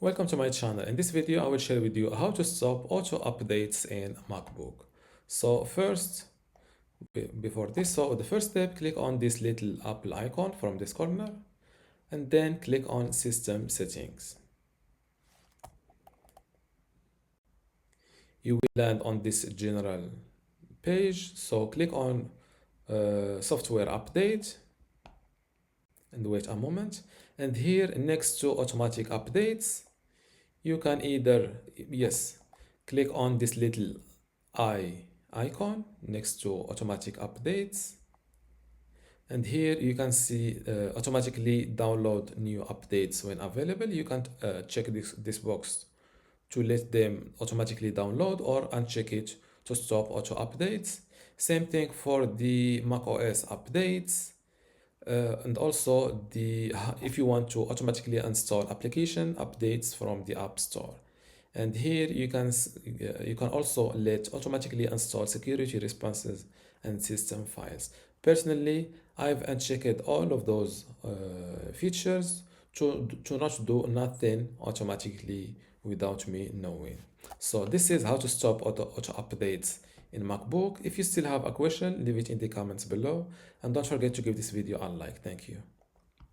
Welcome to my channel. In this video, I will share with you how to stop auto updates in MacBook. So first, before this, the first step, click on this little Apple icon from this corner, and then click on System Settings. You will land on this general page. So click on Software Update, and wait a moment. And here next to Automatic Updates, you can either, yes, click on this little icon next to automatic updates, and here you can see automatically download new updates when available. You can check this box to let them automatically download, or uncheck it to stop auto updates. Same thing for the macOS updates. And also if you want to automatically install application updates from the App Store. And here you can also let automatically install security responses and system files. Personally, I've unchecked all of those features to not do nothing automatically without me knowing. So this is how to stop auto updates in MacBook. If you still have a question, leave it in the comments below, and don't forget to give this video a like. Thank you.